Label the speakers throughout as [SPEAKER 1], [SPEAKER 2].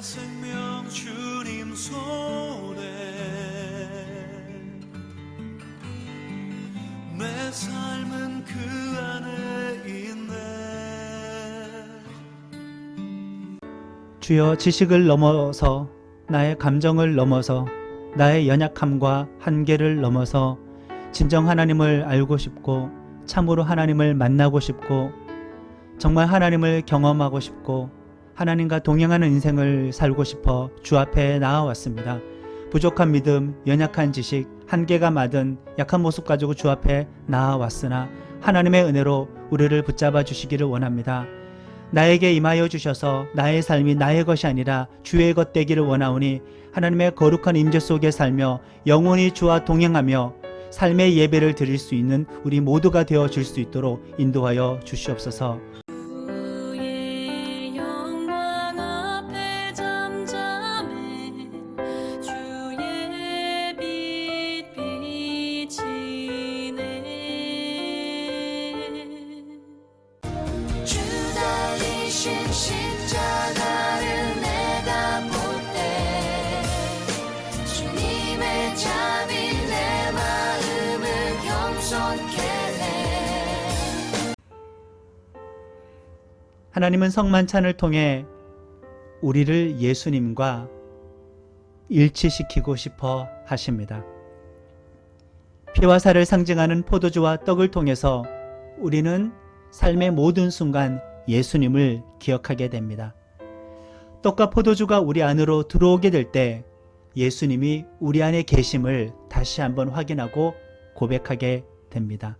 [SPEAKER 1] 생명 주님 손에 내 삶은 그 안에 있네.
[SPEAKER 2] 주여, 지식을 넘어서 나의 감정을 넘어서 나의 연약함과 한계를 넘어서 진정 하나님을 알고 싶고 참으로 하나님을 만나고 싶고 정말 하나님을 경험하고 싶고 하나님과 동행하는 인생을 살고 싶어 주 앞에 나아왔습니다. 부족한 믿음, 연약한 지식, 한계가 많은 약한 모습 가지고 주 앞에 나아왔으나 하나님의 은혜로 우리를 붙잡아 주시기를 원합니다. 나에게 임하여 주셔서 나의 삶이 나의 것이 아니라 주의 것 되기를 원하오니 하나님의 거룩한 임재 속에 살며 영원히 주와 동행하며 삶의 예배를 드릴 수 있는 우리 모두가 되어 줄 수 있도록 인도하여 주시옵소서.
[SPEAKER 3] 주의 영광 앞에 잠잠해 주의 빛 비치네. 주 달리신 십자가를 내다볼 때 주님의 잠이 내 마음을 겸손케 해.
[SPEAKER 2] 하나님은 성만찬을 통해 우리를 예수님과 일치시키고 싶어 하십니다. 피와 살을 상징하는 포도주와 떡을 통해서 우리는 삶의 모든 순간 예수님을 기억하게 됩니다. 떡과 포도주가 우리 안으로 들어오게 될 때 예수님이 우리 안에 계심을 다시 한번 확인하고 고백하게 됩니다.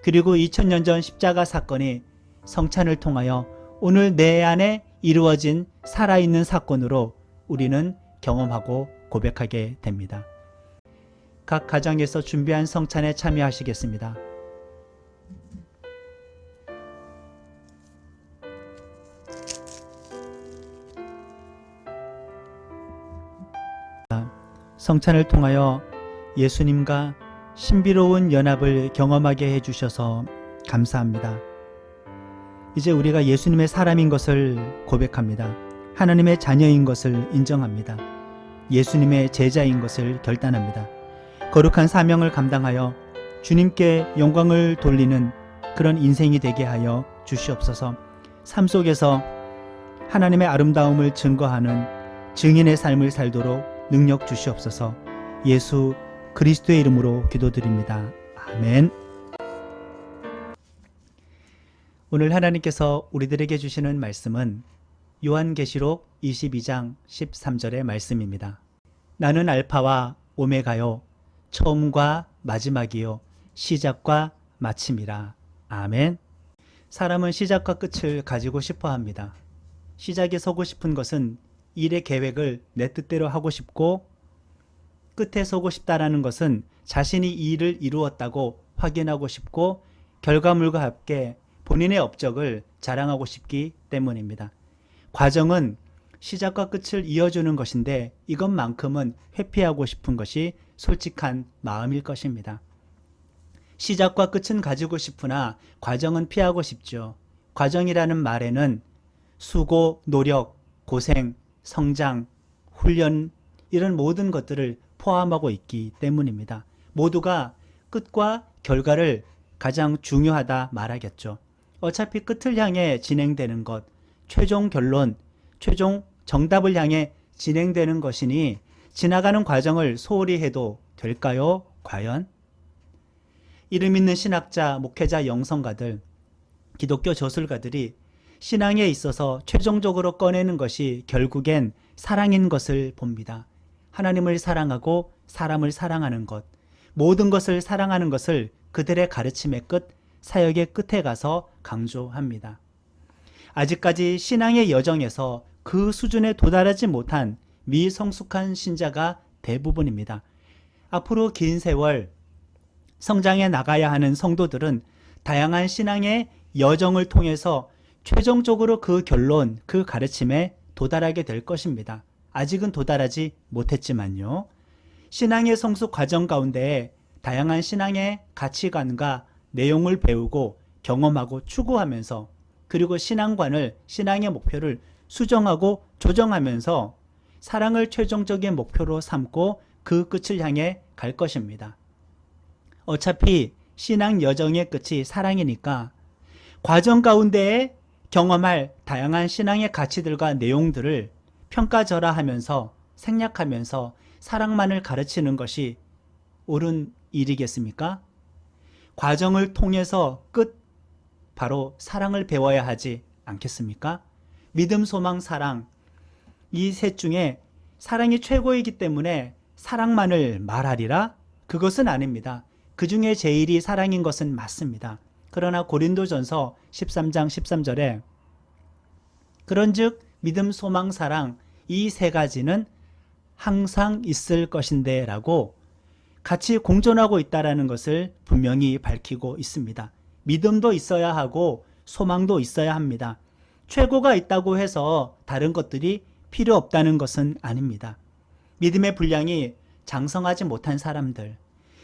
[SPEAKER 2] 그리고 2000년 전 십자가 사건이 성찬을 통하여 오늘 내 안에 이루어진 살아있는 사건으로 우리는 경험하고 고백하게 됩니다. 각 가정에서 준비한 성찬에 참여하시겠습니다. 성찬을 통하여 예수님과 신비로운 연합을 경험하게 해주셔서 감사합니다. 이제 우리가 예수님의 사람인 것을 고백합니다. 하나님의 자녀인 것을 인정합니다. 예수님의 제자인 것을 결단합니다. 거룩한 사명을 감당하여 주님께 영광을 돌리는 그런 인생이 되게 하여 주시옵소서. 삶 속에서 하나님의 아름다움을 증거하는 증인의 삶을 살도록 능력 주시옵소서. 예수 그리스도의 이름으로 기도드립니다. 아멘. 오늘 하나님께서 우리들에게 주시는 말씀은 요한계시록 22장 13절의 말씀입니다. 나는 알파와 오메가요 처음과 마지막이요 시작과 마침이라. 아멘. 사람은 시작과 끝을 가지고 싶어 합니다. 시작에 서고 싶은 것은 일의 계획을 내 뜻대로 하고 싶고 끝에 서고 싶다라는 것은 자신이 이 일을 이루었다고 확인하고 싶고 결과물과 함께 본인의 업적을 자랑하고 싶기 때문입니다. 과정은 시작과 끝을 이어주는 것인데 이것만큼은 회피하고 싶은 것이 솔직한 마음일 것입니다. 시작과 끝은 가지고 싶으나 과정은 피하고 싶죠. 과정이라는 말에는 수고, 노력, 고생, 성장, 훈련 이런 모든 것들을 포함하고 있기 때문입니다. 모두가 끝과 결과를 가장 중요하다 말하겠죠. 어차피 끝을 향해 진행되는 것, 최종 결론, 최종 정답을 향해 진행되는 것이니 지나가는 과정을 소홀히 해도 될까요? 과연? 이름 있는 신학자, 목회자, 영성가들, 기독교 저술가들이 신앙에 있어서 최종적으로 꺼내는 것이 결국엔 사랑인 것을 봅니다. 하나님을 사랑하고 사람을 사랑하는 것, 모든 것을 사랑하는 것을 그들의 가르침의 끝, 사역의 끝에 가서 강조합니다. 아직까지 신앙의 여정에서 그 수준에 도달하지 못한 미성숙한 신자가 대부분입니다. 앞으로 긴 세월 성장해 나가야 하는 성도들은 다양한 신앙의 여정을 통해서 최종적으로 그 결론, 그 가르침에 도달하게 될 것입니다. 아직은 도달하지 못했지만요. 신앙의 성숙 과정 가운데 다양한 신앙의 가치관과 내용을 배우고 경험하고 추구하면서 그리고 신앙관을, 신앙의 목표를 수정하고 조정하면서 사랑을 최종적인 목표로 삼고 그 끝을 향해 갈 것입니다. 어차피 신앙 여정의 끝이 사랑이니까 과정 가운데에 경험할 다양한 신앙의 가치들과 내용들을 평가절하하면서 생략하면서 사랑만을 가르치는 것이 옳은 일이겠습니까? 과정을 통해서 끝, 바로 사랑을 배워야 하지 않겠습니까? 믿음, 소망, 사랑, 이 셋 중에 사랑이 최고이기 때문에 사랑만을 말하리라? 그것은 아닙니다. 그 중에 제일이 사랑인 것은 맞습니다. 그러나 고린도전서 13장 13절에 그런즉 믿음, 소망, 사랑 이 세 가지는 항상 있을 것인데 라고 같이 공존하고 있다는 것을 분명히 밝히고 있습니다. 믿음도 있어야 하고 소망도 있어야 합니다. 최고가 있다고 해서 다른 것들이 필요 없다는 것은 아닙니다. 믿음의 분량이 장성하지 못한 사람들,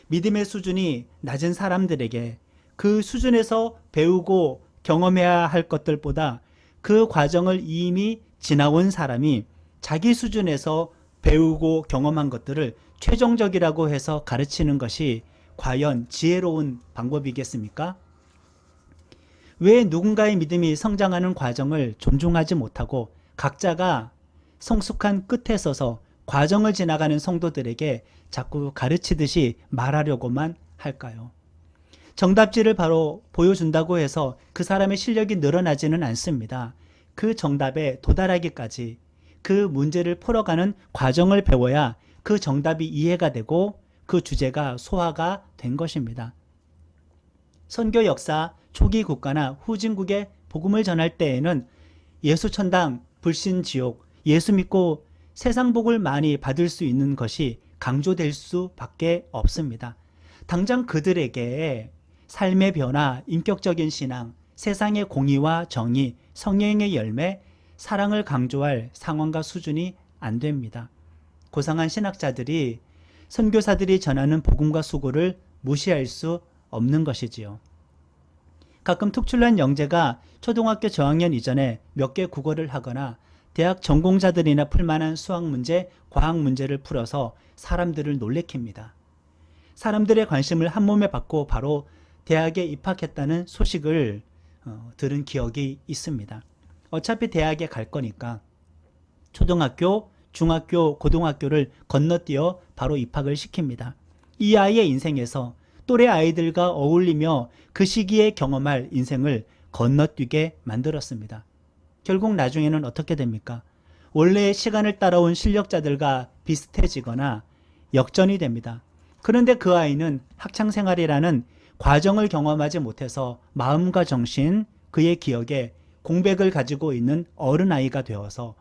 [SPEAKER 2] 믿음의 수준이 낮은 사람들에게 그 수준에서 배우고 경험해야 할 것들보다 그 과정을 이미 지나온 사람이 자기 수준에서 배우고 경험한 것들을 최종적이라고 해서 가르치는 것이 과연 지혜로운 방법이겠습니까? 왜 누군가의 믿음이 성장하는 과정을 존중하지 못하고 각자가 성숙한 끝에 서서 과정을 지나가는 성도들에게 자꾸 가르치듯이 말하려고만 할까요? 정답지를 바로 보여준다고 해서 그 사람의 실력이 늘어나지는 않습니다. 그 정답에 도달하기까지 그 문제를 풀어가는 과정을 배워야 그 정답이 이해가 되고 그 주제가 소화가 된 것입니다. 선교 역사 초기 국가나 후진국에 복음을 전할 때에는 예수천당, 불신지옥, 예수 믿고 세상 복을 많이 받을 수 있는 것이 강조될 수밖에 없습니다. 당장 그들에게 삶의 변화, 인격적인 신앙, 세상의 공의와 정의, 성령의 열매, 사랑을 강조할 상황과 수준이 안 됩니다. 고상한 신학자들이 선교사들이 전하는 복음과 수고를 무시할 수 없는 것이지요. 가끔 특출난 영재가 초등학교 저학년 이전에 몇 개 국어를 하거나 대학 전공자들이나 풀만한 수학 문제, 과학 문제를 풀어서 사람들을 놀래킵니다. 사람들의 관심을 한몸에 받고 바로 대학에 입학했다는 소식을 들은 기억이 있습니다. 어차피 대학에 갈 거니까 초등학교, 중학교, 고등학교를 건너뛰어 바로 입학을 시킵니다. 이 아이의 인생에서 또래 아이들과 어울리며 그 시기에 경험할 인생을 건너뛰게 만들었습니다. 결국 나중에는 어떻게 됩니까? 원래의 시간을 따라온 실력자들과 비슷해지거나 역전이 됩니다. 그런데 그 아이는 학창생활이라는 과정을 경험하지 못해서 마음과 정신, 그의 기억에 공백을 가지고 있는 어른아이가 되어서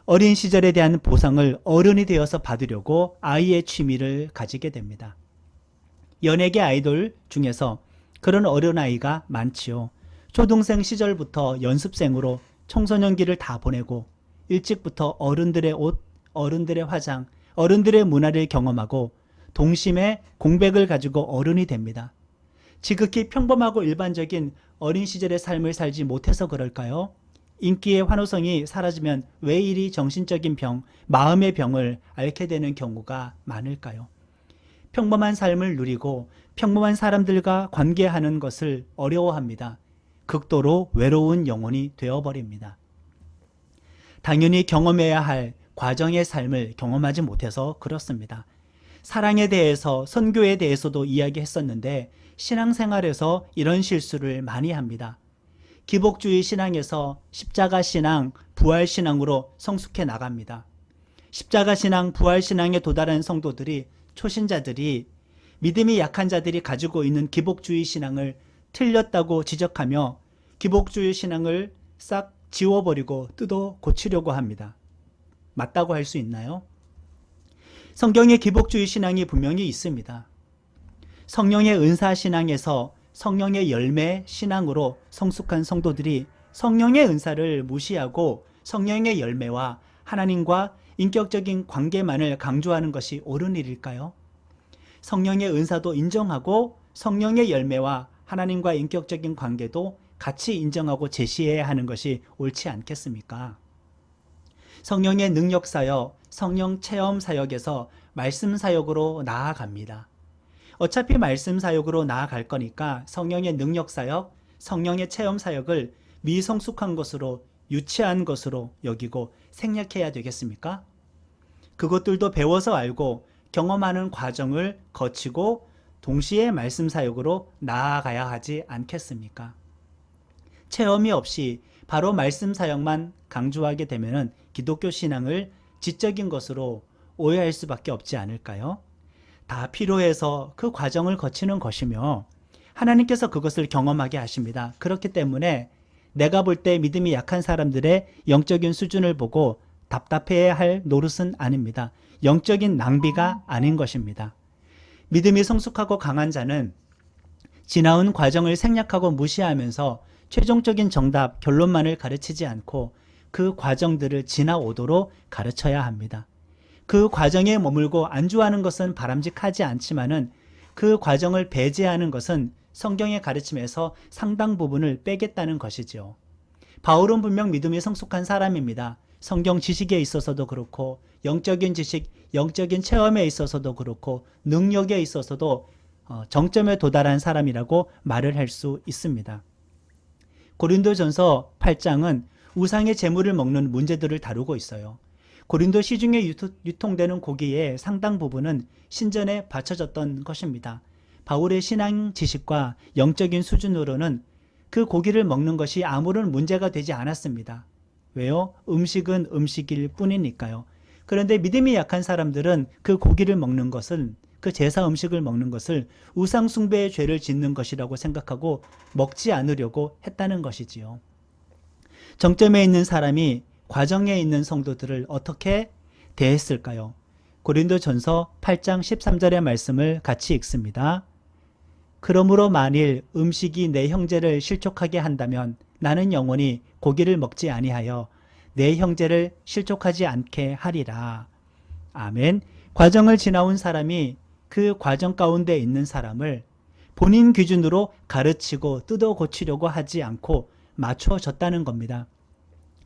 [SPEAKER 2] 어린 시절에 대한 보상을 어른이 되어서 받으려고 아이의 취미를 가지게 됩니다. 연예계 아이돌 중에서 그런 어른아이가 많지요. 초등생 시절부터 연습생으로 청소년기를 다 보내고 일찍부터 어른들의 옷, 어른들의 화장, 어른들의 문화를 경험하고 동심의 공백을 가지고 어른이 됩니다. 지극히 평범하고 일반적인 어린 시절의 삶을 살지 못해서 그럴까요? 인기의 환호성이 사라지면 왜 이리 정신적인 병, 마음의 병을 앓게 되는 경우가 많을까요? 평범한 삶을 누리고 평범한 사람들과 관계하는 것을 어려워합니다. 극도로 외로운 영혼이 되어버립니다. 당연히 경험해야 할 과정의 삶을 경험하지 못해서 그렇습니다. 사랑에 대해서, 선교에 대해서도 이야기했었는데 신앙생활에서 이런 실수를 많이 합니다. 기복주의 신앙에서 십자가 신앙, 부활 신앙으로 성숙해 나갑니다. 십자가 신앙, 부활 신앙에 도달한 성도들이, 초신자들이 믿음이 약한 자들이 가지고 있는 기복주의 신앙을 틀렸다고 지적하며 기복주의 신앙을 싹 지워버리고 뜯어 고치려고 합니다. 맞다고 할 수 있나요? 성경에 기복주의 신앙이 분명히 있습니다. 성령의 은사 신앙에서 성령의 열매 신앙으로 성숙한 성도들이 성령의 은사를 무시하고 성령의 열매와 하나님과 인격적인 관계만을 강조하는 것이 옳은 일일까요? 성령의 은사도 인정하고 성령의 열매와 하나님과 인격적인 관계도 같이 인정하고 제시해야 하는 것이 옳지 않겠습니까? 성령의 능력 사역, 성령 체험 사역에서 말씀 사역으로 나아갑니다. 어차피 말씀 사역으로 나아갈 거니까 성령의 능력 사역, 성령의 체험 사역을 미성숙한 것으로, 유치한 것으로 여기고 생략해야 되겠습니까? 그것들도 배워서 알고 경험하는 과정을 거치고 동시에 말씀 사역으로 나아가야 하지 않겠습니까? 체험이 없이 바로 말씀 사역만 강조하게 되면 기독교 신앙을 지적인 것으로 오해할 수밖에 없지 않을까요? 다 필요해서 그 과정을 거치는 것이며 하나님께서 그것을 경험하게 하십니다. 그렇기 때문에 내가 볼 때 믿음이 약한 사람들의 영적인 수준을 보고 답답해야 할 노릇은 아닙니다. 영적인 낭비가 아닌 것입니다. 믿음이 성숙하고 강한 자는 지나온 과정을 생략하고 무시하면서 최종적인 정답, 결론만을 가르치지 않고 그 과정들을 지나오도록 가르쳐야 합니다. 그 과정에 머물고 안주하는 것은 바람직하지 않지만은 그 과정을 배제하는 것은 성경의 가르침에서 상당 부분을 빼겠다는 것이지요. 바울은 분명 믿음이 성숙한 사람입니다. 성경 지식에 있어서도 그렇고 영적인 지식, 영적인 체험에 있어서도 그렇고 능력에 있어서도 정점에 도달한 사람이라고 말을 할 수 있습니다. 고린도전서 8장은 우상의 제물을 먹는 문제들을 다루고 있어요. 고린도 시중에 유통되는 고기의 상당 부분은 신전에 바쳐졌던 것입니다. 바울의 신앙 지식과 영적인 수준으로는 그 고기를 먹는 것이 아무런 문제가 되지 않았습니다. 왜요? 음식은 음식일 뿐이니까요. 그런데 믿음이 약한 사람들은 그 고기를 먹는 것은, 그 제사 음식을 먹는 것을 우상 숭배의 죄를 짓는 것이라고 생각하고 먹지 않으려고 했다는 것이지요. 정점에 있는 사람이 과정에 있는 성도들을 어떻게 대했을까요? 고린도전서 8장 13절의 말씀을 같이 읽습니다. 그러므로 만일 음식이 내 형제를 실족하게 한다면 나는 영원히 고기를 먹지 아니하여 내 형제를 실족하지 않게 하리라. 아멘. 과정을 지나온 사람이 그 과정 가운데 있는 사람을 본인 기준으로 가르치고 뜯어 고치려고 하지 않고 맞춰줬다는 겁니다.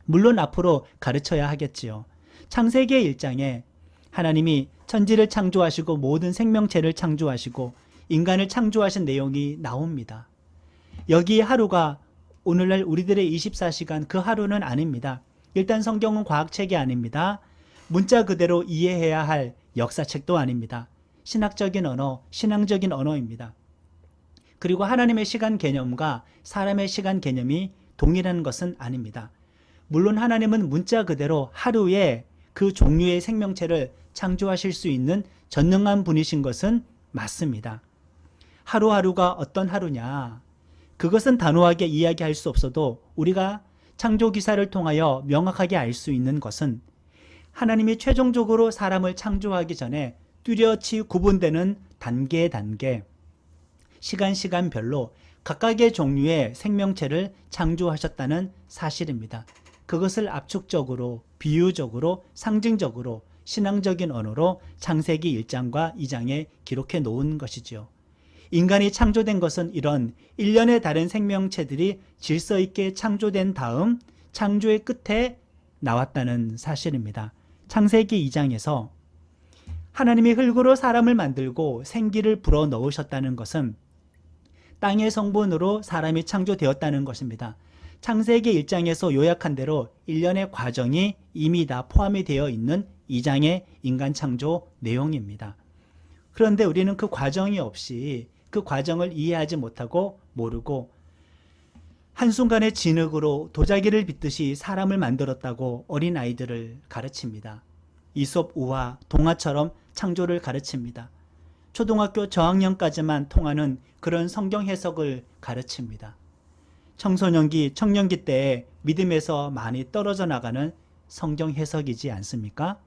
[SPEAKER 2] 물론 앞으로 가르쳐야 하겠지요. 창세기 1장에 하나님이 천지를 창조하시고 모든 생명체를 창조하시고 인간을 창조하신 내용이 나옵니다. 여기 하루가 오늘날 우리들의 24시간 그 하루는 아닙니다. 일단 성경은 과학책이 아닙니다. 문자 그대로 이해해야 할 역사책도 아닙니다. 신학적인 언어, 신앙적인 언어입니다. 그리고 하나님의 시간 개념과 사람의 시간 개념이 동일한 것은 아닙니다. 물론 하나님은 문자 그대로 하루에 그 종류의 생명체를 창조하실 수 있는 전능한 분이신 것은 맞습니다. 하루하루가 어떤 하루냐? 그것은 단호하게 이야기할 수 없어도 우리가 창조 기사를 통하여 명확하게 알 수 있는 것은 하나님이 최종적으로 사람을 창조하기 전에 뚜렷이 구분되는 단계 시간별로 각각의 종류의 생명체를 창조하셨다는 사실입니다. 그것을 압축적으로, 비유적으로, 상징적으로, 신앙적인 언어로 창세기 1장과 2장에 기록해 놓은 것이지요. 인간이 창조된 것은 이런 일련의 다른 생명체들이 질서 있게 창조된 다음 창조의 끝에 나왔다는 사실입니다. 창세기 2장에서 하나님이 흙으로 사람을 만들고 생기를 불어 넣으셨다는 것은 땅의 성분으로 사람이 창조되었다는 것입니다. 창세기 1장에서 요약한 대로 일련의 과정이 이미 다 포함이 되어 있는 2장의 인간 창조 내용입니다. 그런데 우리는 그 과정이 없이 그 과정을 이해하지 못하고 모르고 한순간의 진흙으로 도자기를 빚듯이 사람을 만들었다고 어린아이들을 가르칩니다. 이솝 우화, 동화처럼 창조를 가르칩니다. 초등학교 저학년까지만 통하는 그런 성경 해석을 가르칩니다. 청소년기, 청년기 때에 믿음에서 많이 떨어져 나가는 성경 해석이지 않습니까?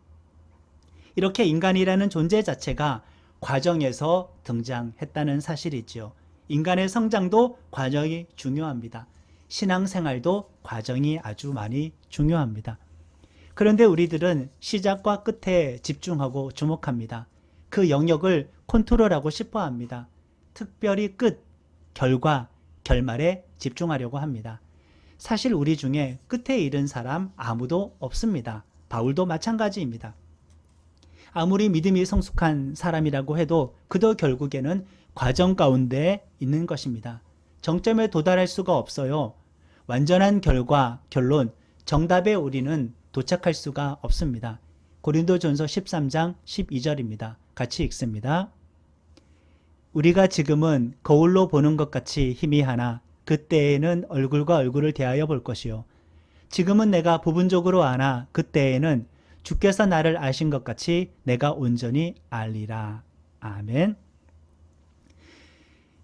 [SPEAKER 2] 이렇게 인간이라는 존재 자체가 과정에서 등장했다는 사실이지요. 인간의 성장도 과정이 중요합니다. 신앙생활도 과정이 아주 많이 중요합니다. 그런데 우리들은 시작과 끝에 집중하고 주목합니다. 그 영역을 컨트롤하고 싶어 합니다. 특별히 끝, 결과, 결말에 집중하려고 합니다. 사실 우리 중에 끝에 이른 사람 아무도 없습니다. 바울도 마찬가지입니다. 아무리 믿음이 성숙한 사람이라고 해도 그도 결국에는 과정 가운데 있는 것입니다. 정점에 도달할 수가 없어요. 완전한 결론, 정답에 우리는 도착할 수가 없습니다. 고린도전서 13장 12절입니다. 같이 읽습니다. 우리가 지금은 거울로 보는 것 같이 희미하나 그때에는 얼굴과 얼굴을 대하여 볼 것이요. 지금은 내가 부분적으로 아나 그때에는 주께서 나를 아신 것 같이 내가 온전히 알리라. 아멘.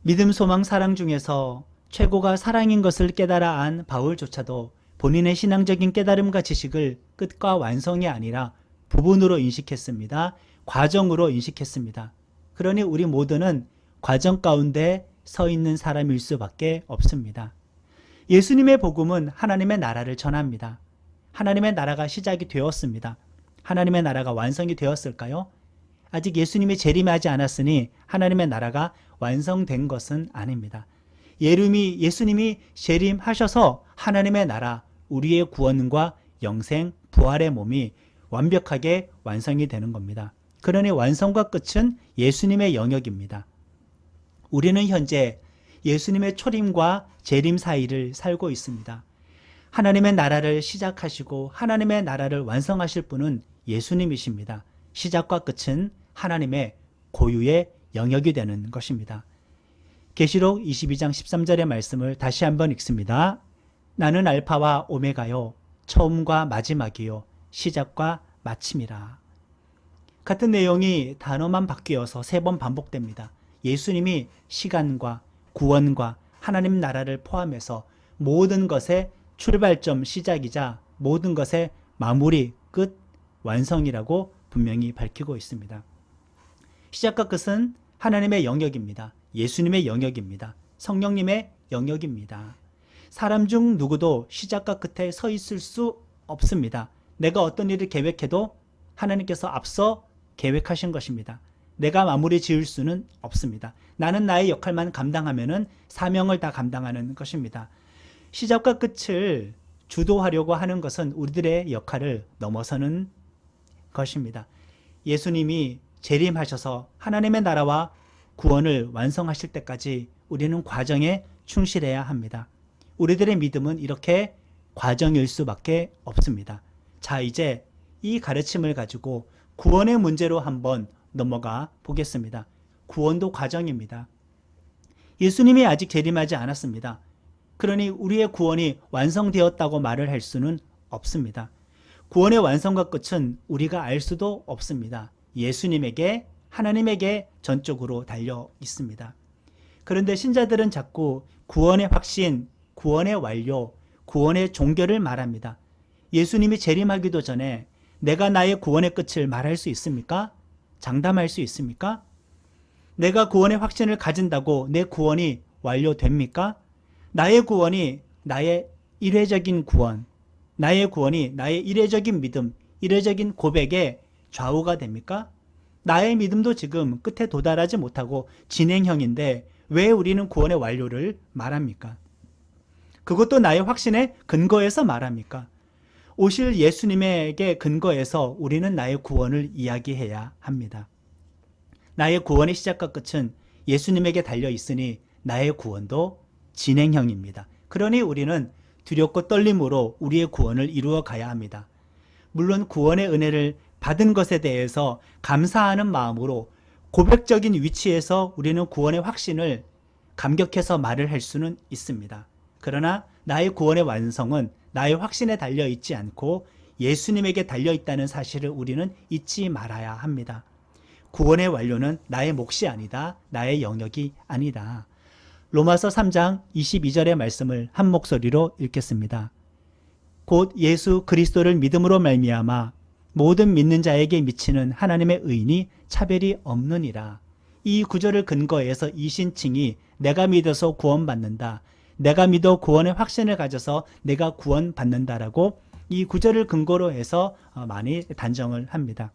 [SPEAKER 2] 믿음, 소망, 사랑 중에서 최고가 사랑인 것을 깨달아 안 바울조차도 본인의 신앙적인 깨달음과 지식을 끝과 완성이 아니라 부분으로 인식했습니다. 과정으로 인식했습니다. 그러니 우리 모두는 과정 가운데 서 있는 사람일 수밖에 없습니다. 예수님의 복음은 하나님의 나라를 전합니다. 하나님의 나라가 시작이 되었습니다. 하나님의 나라가 완성이 되었을까요? 아직 예수님이 재림하지 않았으니 하나님의 나라가 완성된 것은 아닙니다. 예수님이 재림하셔서 하나님의 나라, 우리의 구원과 영생, 부활의 몸이 완벽하게 완성이 되는 겁니다. 그러니 완성과 끝은 예수님의 영역입니다. 우리는 현재 예수님의 초림과 재림 사이를 살고 있습니다. 하나님의 나라를 시작하시고 하나님의 나라를 완성하실 분은 예수님이십니다. 시작과 끝은 하나님의 고유의 영역이 되는 것입니다. 계시록 22장 13절의 말씀을 다시 한번 읽습니다. 나는 알파와 오메가요, 처음과 마지막이요, 시작과 마침이라. 같은 내용이 단어만 바뀌어서 3번 반복됩니다. 예수님이 시간과 구원과 하나님 나라를 포함해서 모든 것의 출발점, 시작이자 모든 것의 마무리, 끝, 완성이라고 분명히 밝히고 있습니다. 시작과 끝은 하나님의 영역입니다. 예수님의 영역입니다. 성령님의 영역입니다. 사람 중 누구도 시작과 끝에 서 있을 수 없습니다. 내가 어떤 일을 계획해도 하나님께서 앞서 계획하신 것입니다. 내가 마무리 지을 수는 없습니다. 나는 나의 역할만 감당하면은 사명을 다 감당하는 것입니다. 시작과 끝을 주도하려고 하는 것은 우리들의 역할을 넘어서는 것입니다. 예수님이 재림하셔서 하나님의 나라와 구원을 완성하실 때까지 우리는 과정에 충실해야 합니다. 우리들의 믿음은 이렇게 과정일 수밖에 없습니다. 자, 이제 이 가르침을 가지고 구원의 문제로 한번 넘어가 보겠습니다. 구원도 과정입니다. 예수님이 아직 재림하지 않았습니다. 그러니 우리의 구원이 완성되었다고 말을 할 수는 없습니다. 구원의 완성과 끝은 우리가 알 수도 없습니다. 예수님에게, 하나님에게 전적으로 달려 있습니다. 그런데 신자들은 자꾸 구원의 확신, 구원의 완료, 구원의 종결을 말합니다. 예수님이 재림하기도 전에 내가 나의 구원의 끝을 말할 수 있습니까? 장담할 수 있습니까? 내가 구원의 확신을 가진다고 내 구원이 완료됩니까? 나의 구원이 나의 일회적인 구원, 나의 구원이 나의 일회적인 믿음, 일회적인 고백에 좌우가 됩니까? 나의 믿음도 지금 끝에 도달하지 못하고 진행형인데 왜 우리는 구원의 완료를 말합니까? 그것도 나의 확신에 근거해서 말합니까? 오실 예수님에게 근거해서 우리는 나의 구원을 이야기해야 합니다. 나의 구원의 시작과 끝은 예수님에게 달려 있으니 나의 구원도 진행형입니다. 그러니 우리는 두렵고 떨림으로 우리의 구원을 이루어 가야 합니다. 물론 구원의 은혜를 받은 것에 대해서 감사하는 마음으로 고백적인 위치에서 우리는 구원의 확신을 감격해서 말을 할 수는 있습니다. 그러나 나의 구원의 완성은 나의 확신에 달려 있지 않고 예수님에게 달려 있다는 사실을 우리는 잊지 말아야 합니다. 구원의 완료는 나의 몫이 아니다. 나의 영역이 아니다. 로마서 3장 22절의 말씀을 한 목소리로 읽겠습니다. 곧 예수 그리스도를 믿음으로 말미암아 모든 믿는 자에게 미치는 하나님의 의인이 차별이 없느니라. 이 구절을 근거해서 이 신칭이 내가 믿어서 구원받는다, 내가 믿어 구원의 확신을 가져서 내가 구원받는다라고 이 구절을 근거로 해서 많이 단정을 합니다.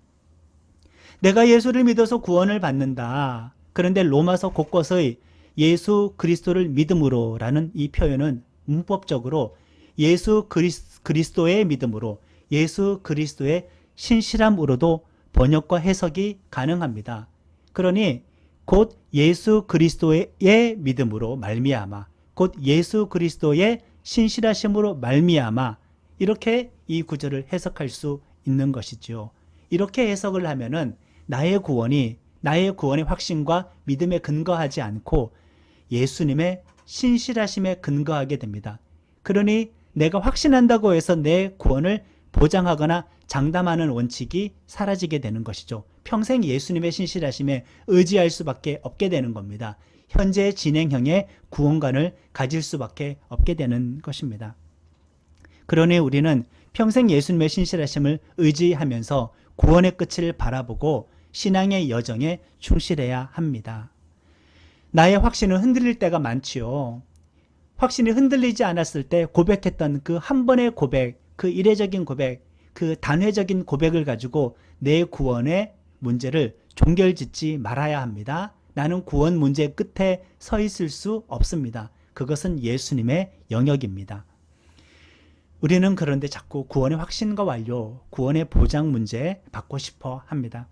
[SPEAKER 2] 내가 예수를 믿어서 구원을 받는다. 그런데 로마서 곳곳의 예수 그리스도를 믿음으로라는 이 표현은 문법적으로 예수 그리스도의 믿음으로, 예수 그리스도의 신실함으로도 번역과 해석이 가능합니다. 그러니 곧 예수 그리스도의 믿음으로 말미암아, 곧 예수 그리스도의 신실하심으로 말미암아, 이렇게 이 구절을 해석할 수 있는 것이죠. 이렇게 해석을 하면은 나의 구원의 확신과 믿음에 근거하지 않고 예수님의 신실하심에 근거하게 됩니다. 그러니 내가 확신한다고 해서 내 구원을 보장하거나 장담하는 원칙이 사라지게 되는 것이죠. 평생 예수님의 신실하심에 의지할 수밖에 없게 되는 겁니다. 현재 진행형의 구원관을 가질 수밖에 없게 되는 것입니다. 그러니 우리는 평생 예수님의 신실하심을 의지하면서 구원의 끝을 바라보고 신앙의 여정에 충실해야 합니다. 나의 확신은 흔들릴 때가 많지요. 확신이 흔들리지 않았을 때 고백했던 그 한 번의 고백, 그 이례적인 고백, 그 단회적인 고백을 가지고 내 구원의 문제를 종결짓지 말아야 합니다. 나는 구원 문제 끝에 서 있을 수 없습니다. 그것은 예수님의 영역입니다. 우리는 그런데 자꾸 구원의 확신과 완료, 구원의 보장 문제 받고 싶어 합니다.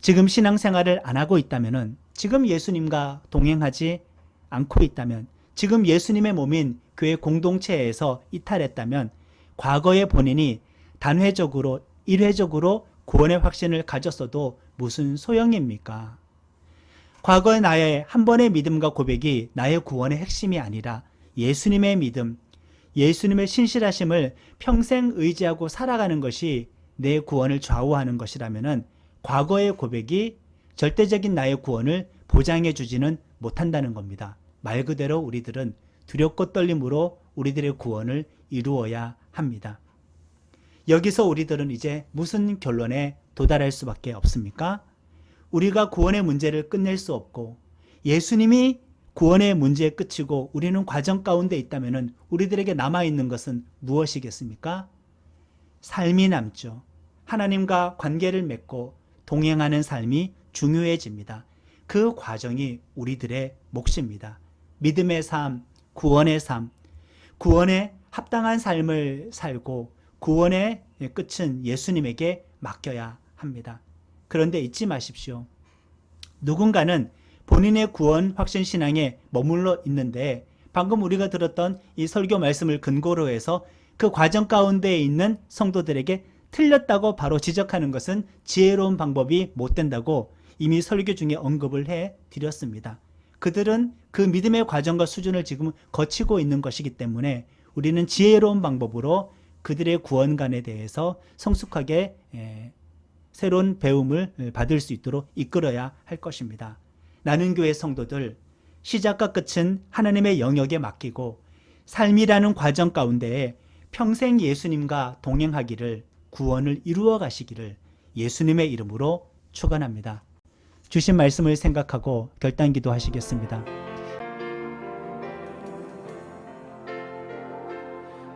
[SPEAKER 2] 지금 신앙생활을 안 하고 있다면, 지금 예수님과 동행하지 않고 있다면, 지금 예수님의 몸인 교회 공동체에서 이탈했다면 과거의 본인이 단회적으로, 일회적으로 구원의 확신을 가졌어도 무슨 소용입니까? 과거의 나의 한 번의 믿음과 고백이 나의 구원의 핵심이 아니라 예수님의 믿음, 예수님의 신실하심을 평생 의지하고 살아가는 것이 내 구원을 좌우하는 것이라면 과거의 고백이 절대적인 나의 구원을 보장해 주지는 못한다는 겁니다. 말 그대로 우리들은 두렵고 떨림으로 우리들의 구원을 이루어야 합니다. 여기서 우리들은 이제 무슨 결론에 도달할 수밖에 없습니까? 우리가 구원의 문제를 끝낼 수 없고 예수님이 구원의 문제의 끝이고 우리는 과정 가운데 있다면 우리들에게 남아있는 것은 무엇이겠습니까? 삶이 남죠. 하나님과 관계를 맺고 동행하는 삶이 중요해집니다. 그 과정이 우리들의 몫입니다. 믿음의 삶, 구원의 삶, 구원에 합당한 삶을 살고 구원의 끝은 예수님에게 맡겨야 합니다. 그런데 잊지 마십시오. 누군가는 본인의 구원 확신 신앙에 머물러 있는데 방금 우리가 들었던 이 설교 말씀을 근거로 해서 그 과정 가운데에 있는 성도들에게 틀렸다고 바로 지적하는 것은 지혜로운 방법이 못 된다고 이미 설교 중에 언급을 해 드렸습니다. 그들은 그 믿음의 과정과 수준을 지금 거치고 있는 것이기 때문에 우리는 지혜로운 방법으로 그들의 구원관에 대해서 성숙하게 새로운 배움을 받을 수 있도록 이끌어야 할 것입니다. 나는 교회 성도들, 시작과 끝은 하나님의 영역에 맡기고 삶이라는 과정 가운데에 평생 예수님과 동행하기를, 구원을 이루어 가시기를 예수님의 이름으로 축원합니다. 주신 말씀을 생각하고 결단기도 하시겠습니다.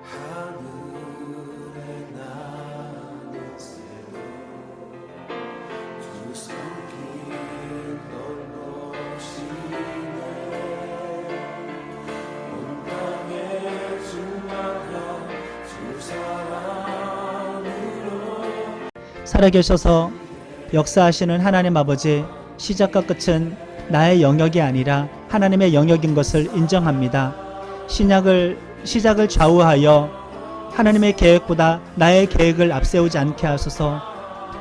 [SPEAKER 1] 하늘에 나는 새로 주 손길 넓으시네 온 땅에 충만한 주 사랑으로
[SPEAKER 2] 살아계셔서 역사하시는 하나님 아버지, 시작과 끝은 나의 영역이 아니라 하나님의 영역인 것을 인정합니다. 시작을 좌우하여 하나님의 계획보다 나의 계획을 앞세우지 않게 하소서.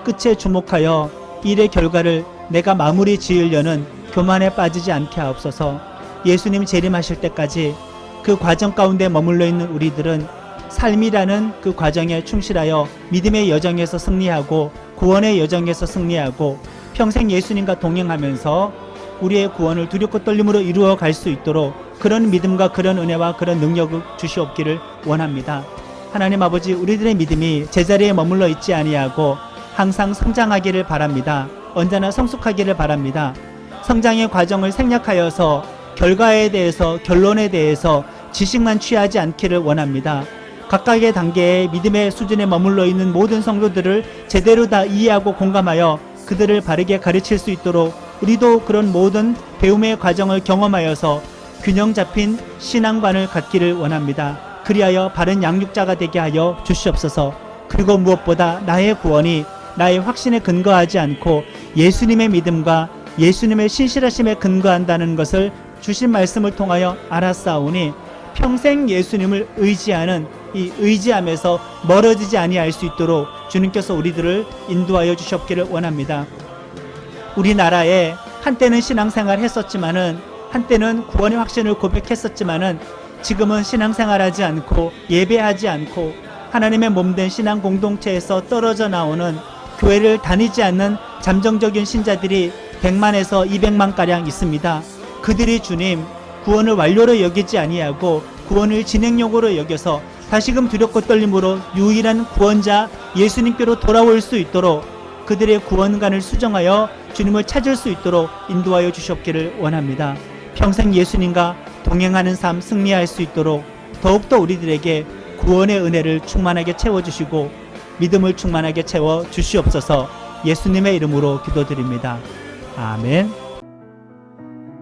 [SPEAKER 2] 끝에 주목하여 일의 결과를 내가 마무리 지으려는 교만에 빠지지 않게 하옵소서. 예수님 재림하실 때까지 그 과정 가운데 머물러 있는 우리들은 삶이라는 그 과정에 충실하여 믿음의 여정에서 승리하고 구원의 여정에서 승리하고 평생 예수님과 동행하면서 우리의 구원을 두렵고 떨림으로 이루어 갈 수 있도록 그런 믿음과 그런 은혜와 그런 능력을 주시옵기를 원합니다. 하나님 아버지, 우리들의 믿음이 제자리에 머물러 있지 아니하고 항상 성장하기를 바랍니다. 언제나 성숙하기를 바랍니다. 성장의 과정을 생략하여서 결과에 대해서, 결론에 대해서 지식만 취하지 않기를 원합니다. 각각의 단계의 믿음의 수준에 머물러 있는 모든 성도들을 제대로 다 이해하고 공감하여 그들을 바르게 가르칠 수 있도록 우리도 그런 모든 배움의 과정을 경험하여서 균형 잡힌 신앙관을 갖기를 원합니다. 그 그리하여 바른 양육자가 되게 하여 주시옵소서. 그리고 무엇보다 나의 구원이 나의 확신에 근거하지 않고 예수님의 믿음과 예수님의 신실하심에 근거한다는 것을 주신 말씀을 통하여 알았사오니 평생 예수님을 의지하는 이 의지함에서 멀어지지 아니할 수 있도록 주님께서 우리들을 인도하여 주셨기를 원합니다. 우리나라에 한때는 신앙생활 했었지만은, 한때는 구원의 확신을 고백했었지만은, 지금은 신앙생활하지 않고 예배하지 않고 하나님의 몸된 신앙 공동체에서 떨어져 나오는, 교회를 다니지 않는 잠정적인 신자들이 100만에서 200만 가량 있습니다. 그들이 주님 구원을 완료로 여기지 아니하고 구원을 진행용으로 여겨서 다시금 두렵고 떨림으로 유일한 구원자 예수님께로 돌아올 수 있도록, 그들의 구원관을 수정하여 주님을 찾을 수 있도록 인도하여 주셨기를 원합니다. 평생 예수님과 동행하는 삶 승리할 수 있도록 더욱더 우리들에게 구원의 은혜를 충만하게 채워주시고 믿음을 충만하게 채워 주시옵소서. 예수님의 이름으로 기도드립니다. 아멘.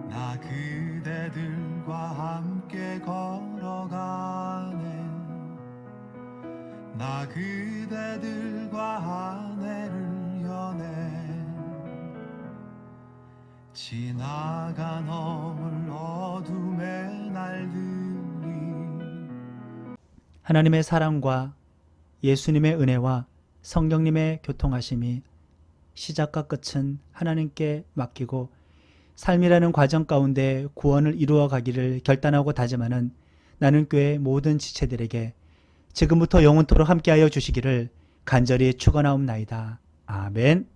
[SPEAKER 4] 나 그대들과 함께 걸어가네. 나 그대들과 아내를 여네. 지나간 어물 어둠의 날들이
[SPEAKER 2] 하나님의 사랑과 예수님의 은혜와 성령님의 교통하심이 시작과 끝은 하나님께 맡기고 삶이라는 과정 가운데 구원을 이루어 가기를 결단하고 다짐하는 나는 교회 모든 지체들에게 지금부터 영원토록 함께하여 주시기를 간절히 축원하옵나이다. 아멘.